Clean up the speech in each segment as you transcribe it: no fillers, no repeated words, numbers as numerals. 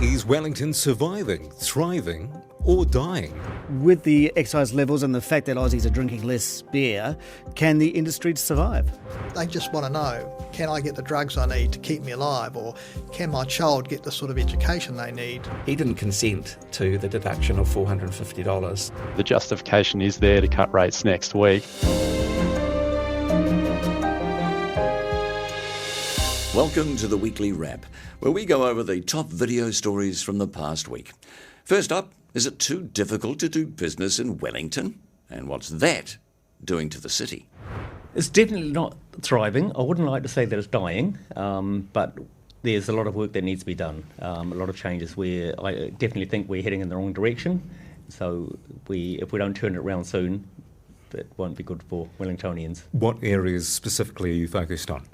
Is Wellington surviving, thriving, or dying? With the excise levels and the fact that Aussies are drinking less beer, can the industry survive? They just want to know, can I get the drugs I need to keep me alive, or can my child get the sort of education they need? He didn't consent to the deduction of $450. The justification is there to cut rates next week. Welcome to the Weekly Wrap, where we go over the top video stories from the past week. First up, is it too difficult to do business in Wellington? And what's that doing to the city? It's definitely not thriving. I wouldn't like to say that it's dying, but there's a lot of work that needs to be done, a lot of changes where I definitely think we're heading in the wrong direction. So if we don't turn it around soon, that won't be good for Wellingtonians. What areas specifically are you focused on?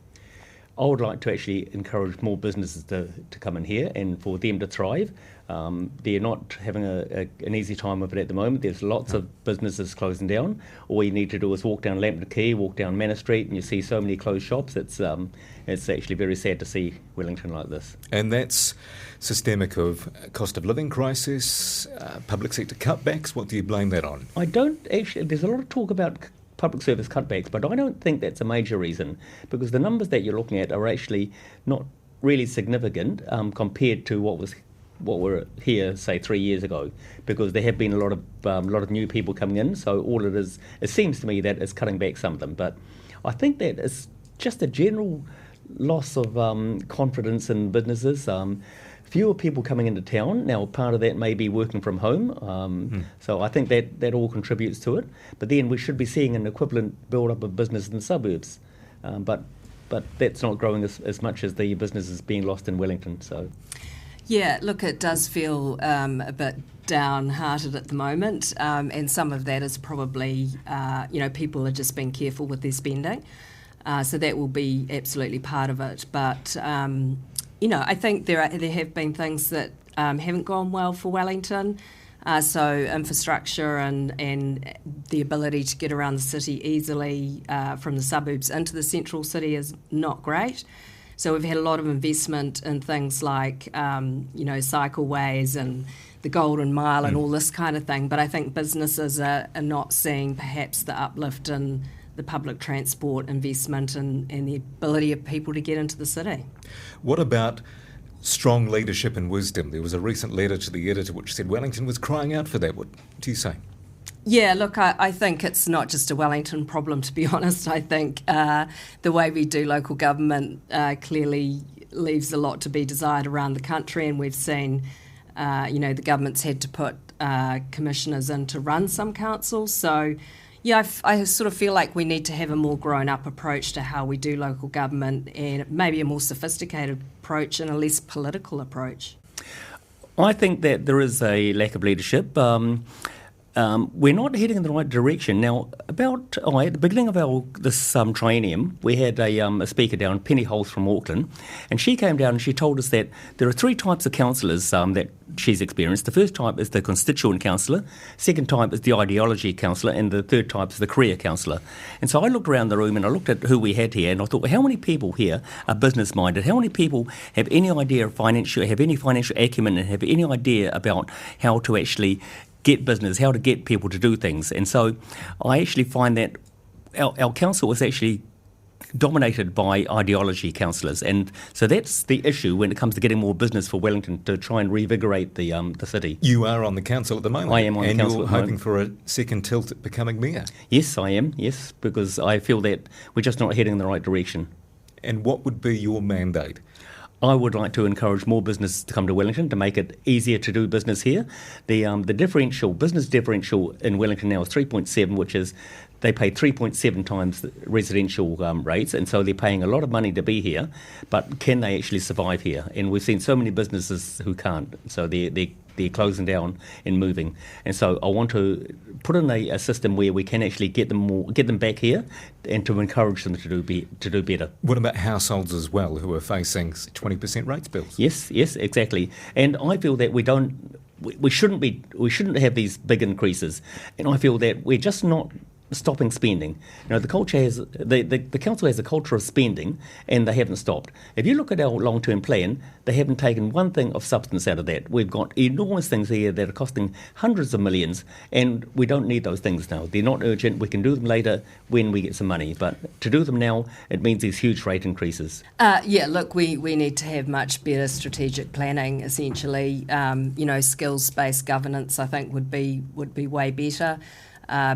I would like to actually encourage more businesses to come in here and for them to thrive. They're not having an easy time of it at the moment. There's lots of businesses closing down. All you need to do is walk down Lambton Quay, walk down Manor Street, and you see so many closed shops. It's actually very sad to see Wellington like this. And that's systemic of cost of living crisis, public sector cutbacks. What do you blame that on? I don't actually. There's a lot of talk about public service cutbacks, but I don't think that's a major reason, because the numbers that you're looking at are actually not really significant compared to what were here, say, 3 years ago, because there have been a lot of new people coming in. So all it is, it seems to me that it's cutting back some of them. But I think that it's just a general loss of confidence in businesses. Fewer people coming into town. Now, part of that may be working from home, so I think that all contributes to it. But then we should be seeing an equivalent build-up of business in the suburbs, but that's not growing as much as the businesses being lost in Wellington. So, yeah, look, it does feel a bit downhearted at the moment, and some of that is probably, people are just being careful with their spending, so that will be absolutely part of it. But I think there have been things that haven't gone well for Wellington. So infrastructure and the ability to get around the city easily from the suburbs into the central city is not great. So we've had a lot of investment in things like, cycleways and the Golden Mile and all this kind of thing. But I think businesses are not seeing perhaps the uplift in the public transport investment and the ability of people to get into the city. What about strong leadership and wisdom? There was a recent letter to the editor which said Wellington was crying out for that. What do you say? Yeah, look, I think it's not just a Wellington problem, to be honest. I think the way we do local government clearly leaves a lot to be desired around the country, and we've seen, the government's had to put commissioners in to run some councils. So, yeah, I sort of feel like we need to have a more grown-up approach to how we do local government, and maybe a more sophisticated approach and a less political approach. I think that there is a lack of leadership. We're not heading in the right direction. Now, at the beginning of this triennium, we had a speaker down, Penny Holt from Auckland, and she came down and she told us that there are three types of councillors that she's experienced. The first type is the constituent councillor, second type is the ideology councillor, and the third type is the career councillor. And so I looked around the room and I looked at who we had here, and I thought, well, how many people here are business-minded? How many people have any idea of have any financial acumen, and have any idea about how to actually get business, how to get people to do things? And so I actually find that our council is actually dominated by ideology councillors, and so that's the issue when it comes to getting more business for Wellington to try and revigorate the city. You are on the council at the moment. I am on the council at the moment. And you're hoping for a second tilt at becoming mayor. Yes, I am, yes, because I feel that we're just not heading in the right direction. And what would be your mandate? I would like to encourage more business to come to Wellington to make it easier to do business here. The business differential in Wellington now is 3.7, which is they pay 3.7 times the residential rates, and so they're paying a lot of money to be here, but can they actually survive here? And we've seen so many businesses who can't, so they're closing down and moving. And so I want to put in a system where we can actually get them back here and to encourage them to do better. What about households as well who are facing 20% rates bills? Yes, exactly. And I feel that we shouldn't have these big increases. And I feel that we're just not stopping spending. The culture has the council has a culture of spending, and they haven't stopped. If you look at our long-term plan, they haven't taken one thing of substance out of that. We've got enormous things here that are costing hundreds of millions, and we don't need those things now. They're not urgent. We can do them later when we get some money, but to do them now, it means these huge rate increases. Look, we need to have much better strategic planning. Essentially, skills-based governance, I think, would be way better.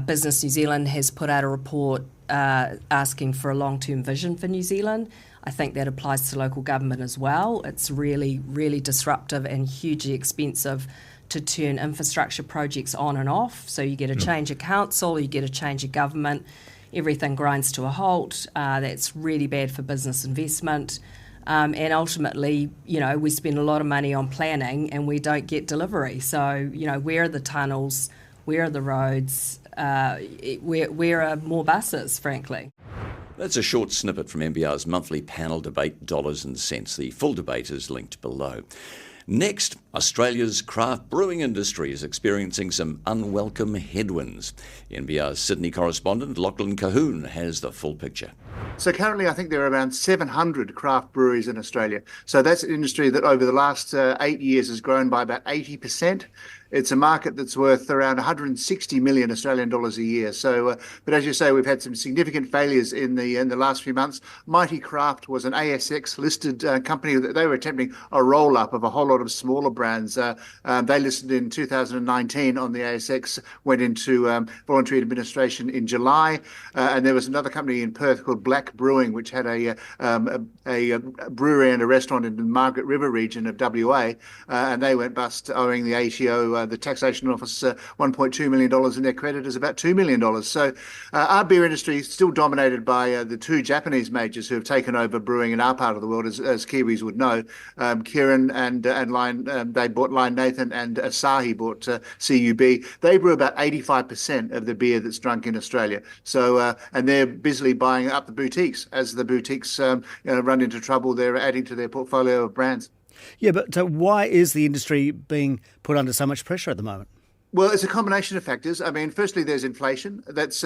Business New Zealand has put out a report asking for a long-term vision for New Zealand. I think that applies to local government as well. It's really, really disruptive and hugely expensive to turn infrastructure projects on and off. So you get a change of council, you get a change of government, everything grinds to a halt. That's really bad for business investment. And ultimately, we spend a lot of money on planning and we don't get delivery. So, where are the tunnels? Where are the roads? Where are more buses, frankly? That's a short snippet from MBR's monthly panel debate, Dollars and Cents. The full debate is linked below. Next, Australia's craft brewing industry is experiencing some unwelcome headwinds. NBR's Sydney correspondent Lachlan Cahoon has the full picture. So currently I think there are around 700 craft breweries in Australia. So that's an industry that over the last 8 years has grown by about 80%. It's a market that's worth around 160 million Australian dollars a year. So, but as you say, we've had some significant failures in the last few months. Mighty Craft was an ASX listed company that they were attempting a roll up of a whole lot of smaller brands. They listed in 2019 on the ASX, went into voluntary administration in July, and there was another company in Perth called Black Brewing, which had a brewery and a restaurant in the Margaret River region of WA, and they went bust, owing the ATO, the Taxation Office, $1.2 million, and their creditors about $2 million. So our beer industry is still dominated by the two Japanese majors who have taken over brewing in our part of the world, as Kiwis would know. Kirin and Lion, they bought Lion Nathan, and Asahi bought CUB. They brew about 85% of the beer that's drunk in Australia. So, and they're busily buying up the boutiques. As the boutiques run into trouble, they're adding to their portfolio of brands. Yeah, but why is the industry being put under so much pressure at the moment? Well, it's a combination of factors. I mean, firstly, there's inflation. That's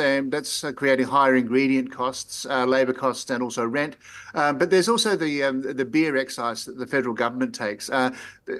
creating higher ingredient costs, labour costs, and also rent. But there's also the beer excise that the federal government takes.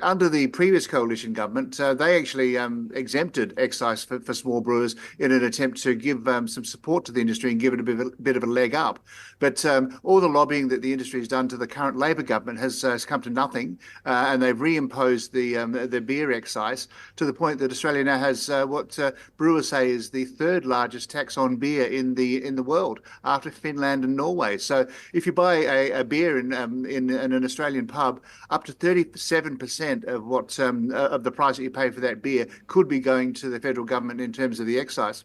Under the previous coalition government, they actually exempted excise for small brewers in an attempt to give some support to the industry and give it a bit of a leg up. But all the lobbying that the industry has done to the current Labor government has come to nothing, and they've reimposed the beer excise to the point that Australia now has what brewers say is the third largest tax on beer in the world, after Finland and Norway. So if you buy a beer in an Australian pub, up to 37% of what of the price that you pay for that beer could be going to the federal government in terms of the excise.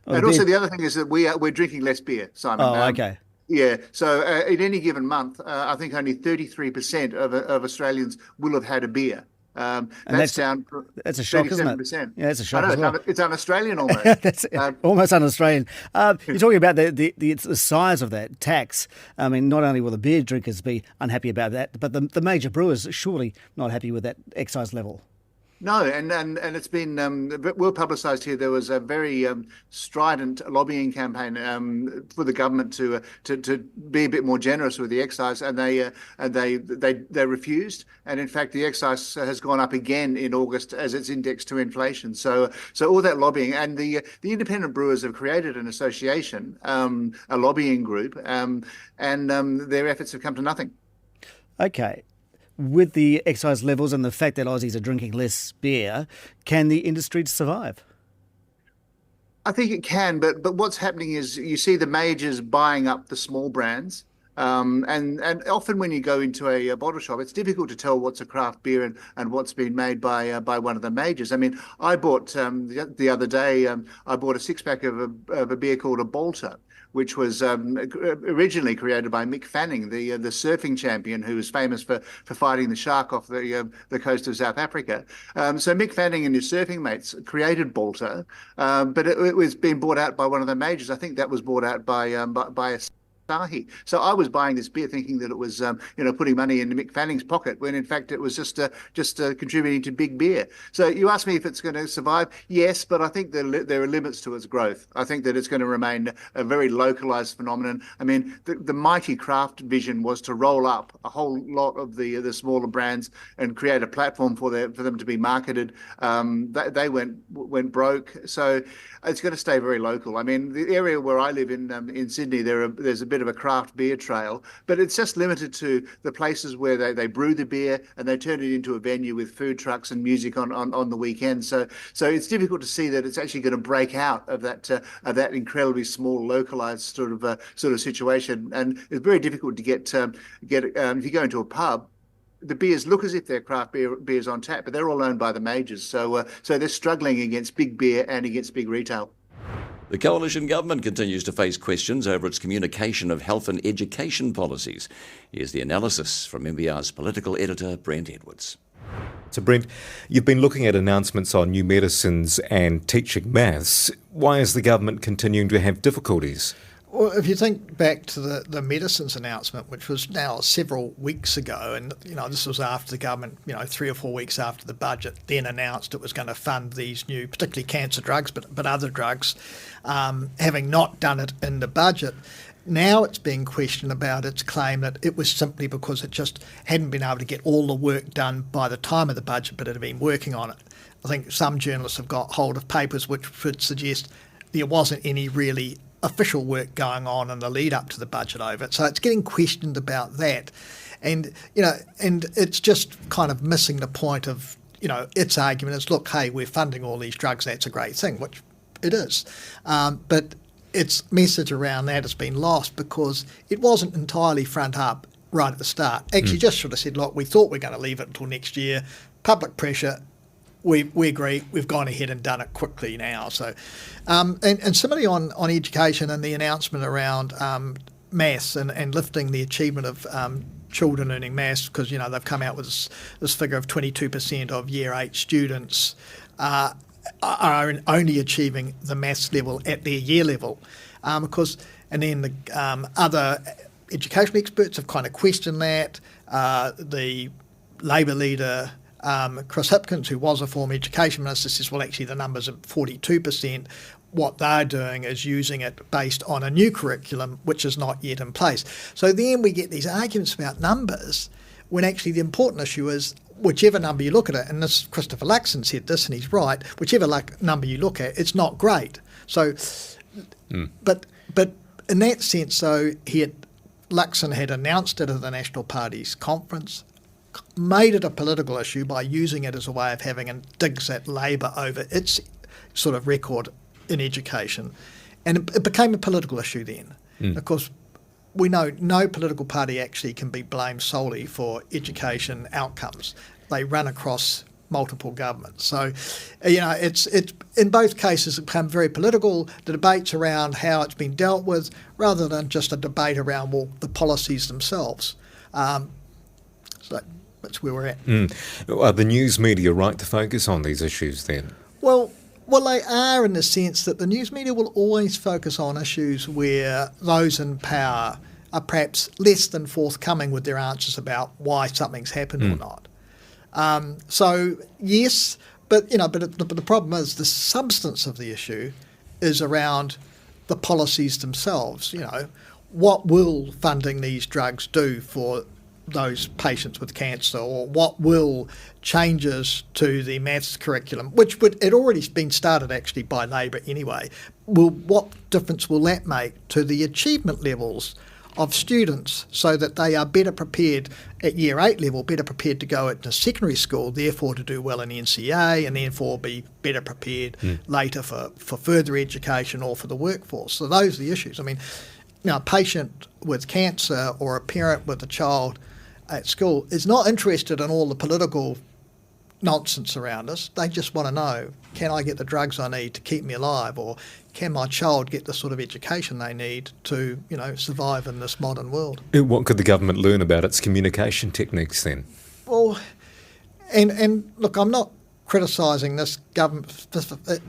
And also the other thing is that we're drinking less beer, Simon. Oh, okay. Yeah, so in any given month, I think only 33% of Australians will have had a beer. And that's down. That's a shock, isn't it? Yeah, that's a shock. I know, as well. It's un-Australian almost. That's almost un-Australian. You're talking about the size of that tax. I mean, not only will the beer drinkers be unhappy about that, but the major brewers are surely not happy with that excise level. No, and it's been well publicised here. There was a very strident lobbying campaign for the government to be a bit more generous with the excise, and they refused. And in fact, the excise has gone up again in August as it's indexed to inflation. So all that lobbying, and the independent brewers have created an association, a lobbying group, and their efforts have come to nothing. Okay. With the excise levels and the fact that Aussies are drinking less beer, can the industry survive? I think it can, but what's happening is you see the majors buying up the small brands. And often when you go into a bottle shop, it's difficult to tell what's a craft beer and what's been made by one of the majors. I mean, I bought the other day, I bought a six-pack of a beer called a Bolter, which was originally created by Mick Fanning, the surfing champion who was famous for fighting the shark off the coast of South Africa. So Mick Fanning and his surfing mates created Bolter, but it was being bought out by one of the majors. I think that was bought out by a Asahi. So I was buying this beer thinking that it was, putting money in Mick Fanning's pocket, when in fact it was just contributing to big beer. So you ask me if it's going to survive. Yes, but I think there are limits to its growth. I think that it's going to remain a very localized phenomenon. I mean, the mighty craft vision was to roll up a whole lot of the smaller brands and create a platform for them to be marketed. They went broke. So it's going to stay very local. I mean, the area where I live in Sydney, there's a bit of a craft beer trail, but it's just limited to the places where they brew the beer and they turn it into a venue with food trucks and music on the weekend. So it's difficult to see that it's actually going to break out of that incredibly small, localized sort of situation. And it's very difficult to get if you go into a pub. The beers look as if they're craft beers on tap, but they're all owned by the majors. So they're struggling against big beer and against big retail. The coalition government continues to face questions over its communication of health and education policies. Here's the analysis from MBR's political editor, Brent Edwards. So Brent, you've been looking at announcements on new medicines and teaching maths. Why is the government continuing to have difficulties? Well, if you think back to the medicines announcement, which was now several weeks ago, and this was after the government, 3 or 4 weeks after the budget, then announced it was going to fund these new, particularly cancer drugs, but other drugs, having not done it in the budget. Now it's being questioned about its claim that it was simply because it just hadn't been able to get all the work done by the time of the budget, but it had been working on it. I think some journalists have got hold of papers which would suggest there wasn't any really official work going on in the lead up to the budget over it. So it's getting questioned about that. And, and it's just kind of missing the point of, its argument is, look, hey, we're funding all these drugs, that's a great thing, which it is. But its message around that has been lost because it wasn't entirely front up right at the start. Actually, just sort of said, look, we thought we're going to leave it until next year. Public pressure. We agree. We've gone ahead and done it quickly now. So, and similarly on education and the announcement around maths and lifting the achievement of children learning maths, because they've come out with this figure of 22% of Year 8 students are only achieving the maths level at their year level, and then the other education experts have kind of questioned that. The Labor leader, Chris Hipkins, who was a former education minister, says, well, actually the numbers are 42%. What they're doing is using it based on a new curriculum, which is not yet in place. So then we get these arguments about numbers when actually the important issue is whichever number you look at it, and this Christopher Luxon said this, and he's right, whichever number you look at, it's not great. So, but in that sense, though, Luxon had announced it at the National Party's conference, made it a political issue by using it as a way of having digs at Labor over its sort of record in education. And it became a political issue then. Of course, we know no political party actually can be blamed solely for education outcomes. They run across multiple governments. So, it's in both cases become very political, the debates around how it's been dealt with, rather than just a debate around, the policies themselves. So that's where we're at. Are the news media right to focus on these issues then? Well, they are in the sense that the news media will always focus on issues where those in power are perhaps less than forthcoming with their answers about why something's happened or not. So yes, but the problem is the substance of the issue is around the policies themselves. What will funding these drugs do for those patients with cancer, or what will changes to the maths curriculum, which had already been started actually by Labor anyway, what difference will that make to the achievement levels of students so that they are better prepared at Year 8 level, better prepared to go into secondary school, therefore to do well in NCA, and therefore be better prepared later for further education or for the workforce. So those are the issues. I mean, a patient with cancer or a parent with a child at school is not interested in all the political nonsense around us. They just want to know, can I get the drugs I need to keep me alive, or can my child get the sort of education they need to, survive in this modern world? What could the government learn about its communication techniques then? Well, and look, I'm not criticising this government.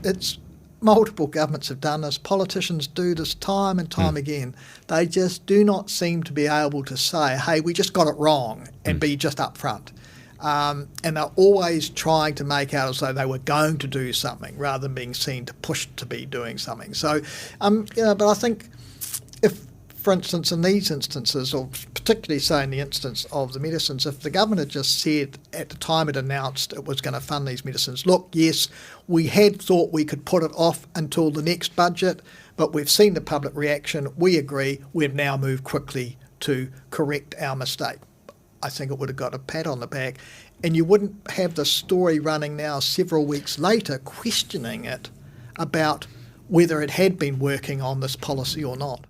It's multiple governments have done this. Politicians do this time and time again. They just do not seem to be able to say, hey, we just got it wrong, and be just upfront. And they're always trying to make out as though they were going to do something rather than being seen to push to be doing something. So, but I think if, for instance, in these instances, or particularly say in the instance of the medicines, if the government had just said at the time it announced it was going to fund these medicines, look, yes, we had thought we could put it off until the next budget, but we've seen the public reaction, we agree, we've now moved quickly to correct our mistake. I think it would have got a pat on the back, and you wouldn't have the story running now several weeks later questioning it about whether it had been working on this policy or not.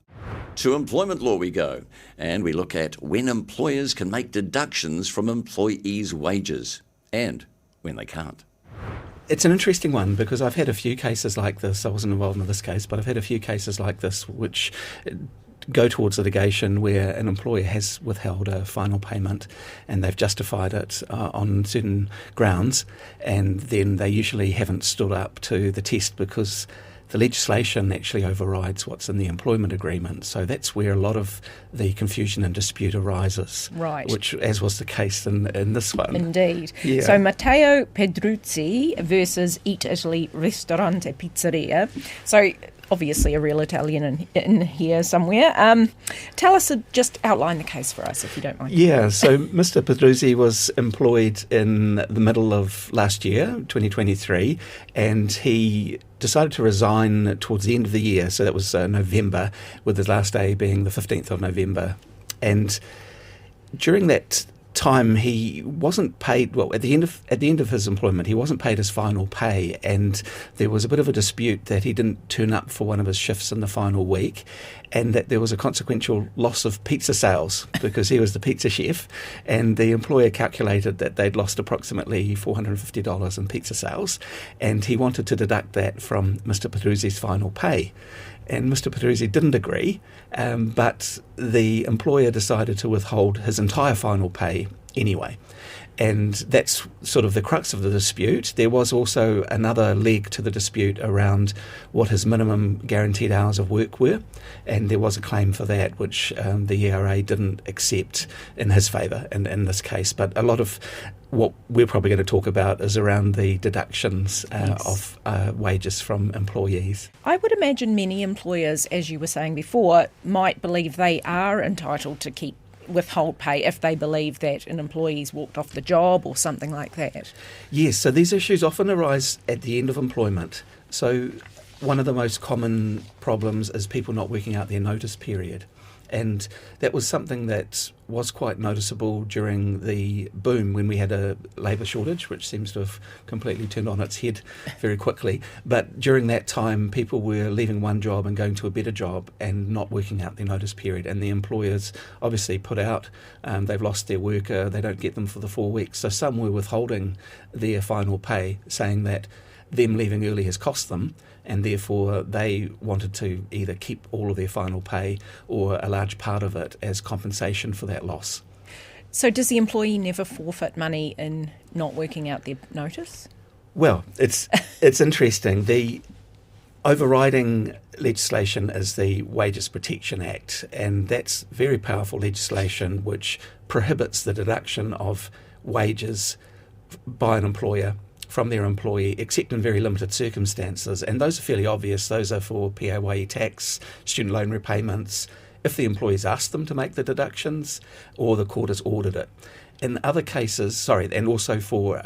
To employment law we go, and we look at when employers can make deductions from employees' wages and when they can't. It's an interesting one because I've had a few cases like this. I wasn't involved in this case, but I've had a few cases like this which go towards litigation where an employer has withheld a final payment and they've justified it on certain grounds, and then they usually haven't stood up to the test because the legislation actually overrides what's in the employment agreement. So that's where a lot of the confusion and dispute arises. Right. Which, as was the case in this one. Indeed. Yeah. So Matteo Pedruzzi versus Eat Italy Ristorante Pizzeria. So obviously a real Italian in here somewhere. Tell us, just outline the case for us, if you don't mind. Yeah, so Mr. Pedruzzi was employed in the middle of last year, 2023, and he decided to resign towards the end of the year. So that was November, with his last day being the 15th of November. And during that time, he wasn't paid. Well, at the end of his employment, he wasn't paid his final pay, and there was a bit of a dispute that he didn't turn up for one of his shifts in the final week, and that there was a consequential loss of pizza sales because he was the pizza chef, and the employer calculated that they'd lost approximately $450 in pizza sales, and he wanted to deduct that from Mr. Pedruzzi's final pay. And Mr. Pedruzzi didn't agree, but the employer decided to withhold his entire final pay anyway. And that's sort of the crux of the dispute. There was also another leg to the dispute around what his minimum guaranteed hours of work were, and there was a claim for that, which the ERA didn't accept in his favour in this case. But a lot of what we're probably going to talk about is around the deductions of wages from employees. I would imagine many employers, as you were saying before, might believe they are entitled to withhold pay if they believe that an employee's walked off the job or something like that. Yes, so these issues often arise at the end of employment. So one of the most common problems is people not working out their notice period. And that was something that was quite noticeable during the boom when we had a labour shortage, which seems to have completely turned on its head very quickly. But during that time, people were leaving one job and going to a better job and not working out their notice period. And the employers obviously put out, they've lost their worker, they don't get them for the 4 weeks. So some were withholding their final pay, saying that them leaving early has cost them, and therefore they wanted to either keep all of their final pay or a large part of it as compensation for that loss. So does the employee never forfeit money in not working out their notice? Well, it's interesting. The overriding legislation is the Wages Protection Act, and that's very powerful legislation which prohibits the deduction of wages by an employer from their employee, except in very limited circumstances. And those are fairly obvious. Those are for PAYE tax, student loan repayments, if the employees ask them to make the deductions or the court has ordered it. In other cases, and also for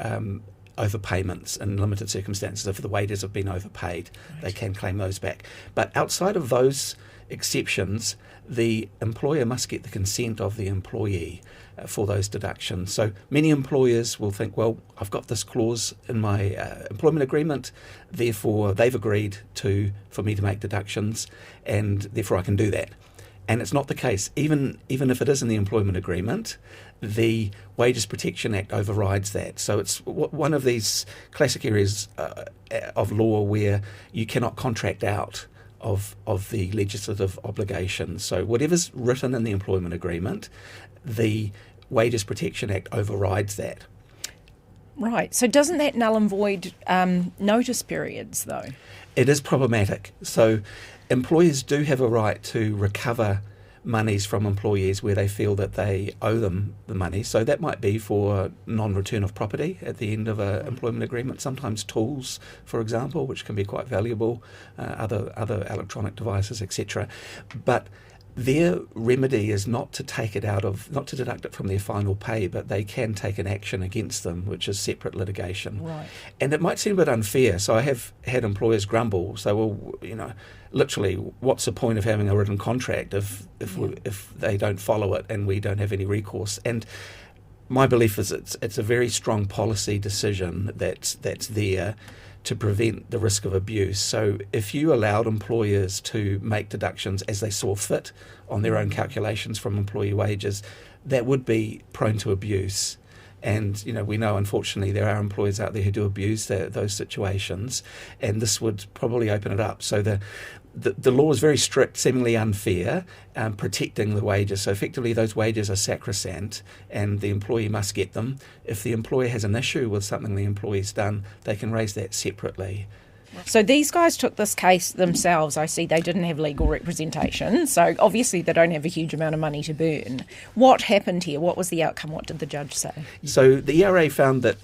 overpayments in limited circumstances, if the wages have been overpaid, they can claim those back. But outside of those exceptions, the employer must get the consent of the employee for those deductions. So many employers will think, well, I've got this clause in my employment agreement, therefore they've agreed for me to make deductions, and therefore I can do that. And it's not the case. Even if it is in the employment agreement, the Wages Protection Act overrides that. So it's one of these classic areas of law where you cannot contract out of the legislative obligation. So whatever's written in the employment agreement, the Wages Protection Act overrides that. Right. So doesn't that null and void notice periods, though? It is problematic. So employers do have a right to recover monies from employees where they feel that they owe them the money. So that might be for non-return of property at the end of an employment agreement. Sometimes tools, for example, which can be quite valuable, other electronic devices, etc. But their remedy is not to deduct it from their final pay, but they can take an action against them, which is separate litigation. Right. And it might seem a bit unfair. So I have had employers grumble. So, well, literally, what's the point of having a written contract if they don't follow it and we don't have any recourse? And my belief is it's a very strong policy decision that's there to prevent the risk of abuse. So if you allowed employers to make deductions as they saw fit on their own calculations from employee wages, that would be prone to abuse. And we know, unfortunately, there are employers out there who do abuse those situations, and this would probably open it up. So the law is very strict, seemingly unfair, protecting the wages. So effectively, those wages are sacrosanct, and the employee must get them. If the employer has an issue with something the employee's done, they can raise that separately. So these guys took this case themselves. I see they didn't have legal representation, so obviously they don't have a huge amount of money to burn. What happened here? What was the outcome? What did the judge say? So the ERA found that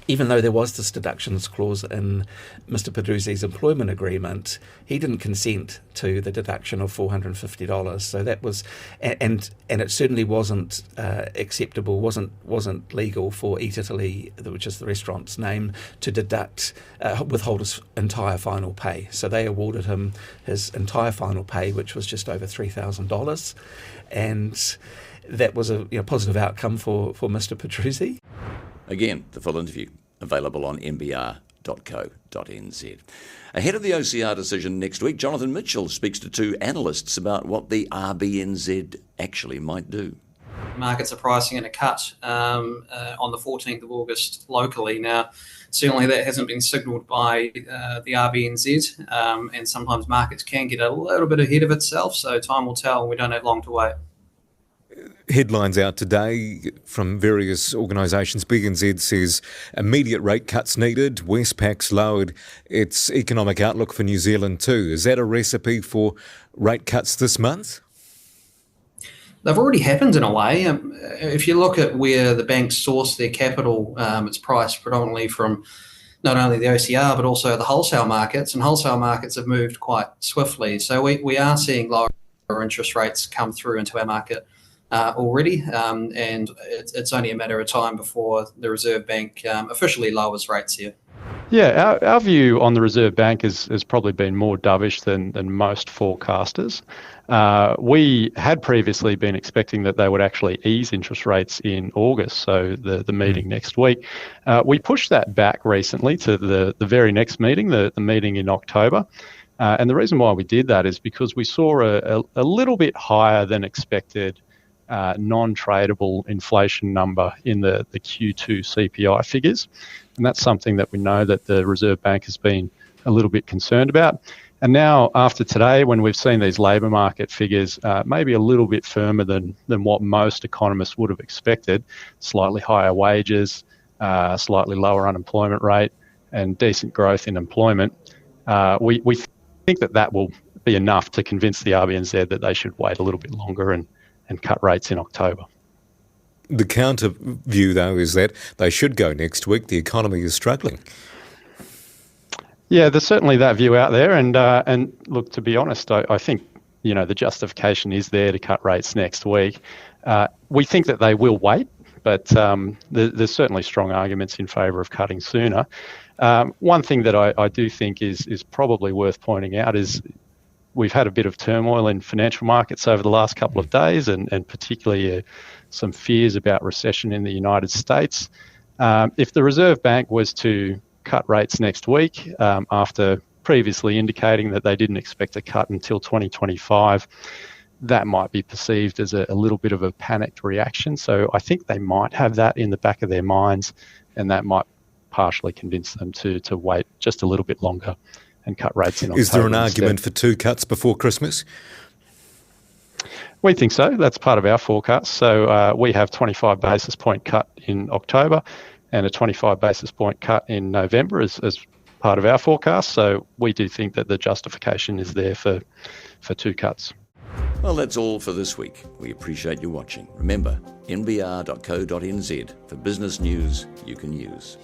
even though there was this deductions clause in Mr. Pedruzzi's employment agreement, he didn't consent to the deduction of $450. So that was, and it certainly wasn't acceptable, wasn't legal for Eat Italy, which is the restaurant's name, to withhold his entire final pay. So they awarded him his entire final pay, which was just over $3,000, and that was a positive outcome for Mr. Pedruzzi. Again, the full interview available on mbr.co.nz. Ahead of the OCR decision next week, Jonathan Mitchell speaks to two analysts about what the RBNZ actually might do. Markets are pricing in a cut on the 14th of August locally. Now, certainly that hasn't been signalled by the RBNZ, and sometimes markets can get a little bit ahead of itself, so time will tell, and we don't have long to wait. Headlines out today from various organisations. BNZ says immediate rate cuts needed. Westpac's lowered its economic outlook for New Zealand too. Is that a recipe for rate cuts this month? They've already happened in a way. If you look at where the banks source their capital, it's priced predominantly from not only the OCR but also the wholesale markets, and wholesale markets have moved quite swiftly. So we are seeing lower interest rates come through into our market already, and it's only a matter of time before the Reserve Bank officially lowers rates here. Yeah, our view on the Reserve Bank has probably been more dovish than most forecasters. We had previously been expecting that they would actually ease interest rates in August, so the meeting next week. We pushed that back recently to the very next meeting, the meeting in October. And the reason why we did that is because we saw a little bit higher than expected non-tradable inflation number in the Q2 CPI figures. And that's something that we know that the Reserve Bank has been a little bit concerned about. And now after today, when we've seen these labour market figures maybe a little bit firmer than what most economists would have expected, slightly higher wages, slightly lower unemployment rate and decent growth in employment, we think that will be enough to convince the RBNZ that they should wait a little bit longer and cut rates in October. The counter view, though, is that they should go next week. The economy is struggling. Yeah, there's certainly that view out there. And look, to be honest, I think the justification is there to cut rates next week. We think that they will wait, but there's certainly strong arguments in favour of cutting sooner. One thing that I do think is probably worth pointing out is we've had a bit of turmoil in financial markets over the last couple of days, and particularly some fears about recession in the United States. If the Reserve Bank was to cut rates next week, after previously indicating that they didn't expect a cut until 2025, that might be perceived as a little bit of a panicked reaction. So I think they might have that in the back of their minds, and that might partially convince them to wait just a little bit longer and cut rates in October. Is there an argument for two cuts before Christmas? We think so. That's part of our forecast. So we have 25 basis point cut in October. and a 25 basis point cut in November as part of our forecast. So we do think that the justification is there for 2 cuts. Well, that's all for this week. We appreciate you watching. Remember, nbr.co.nz for business news you can use.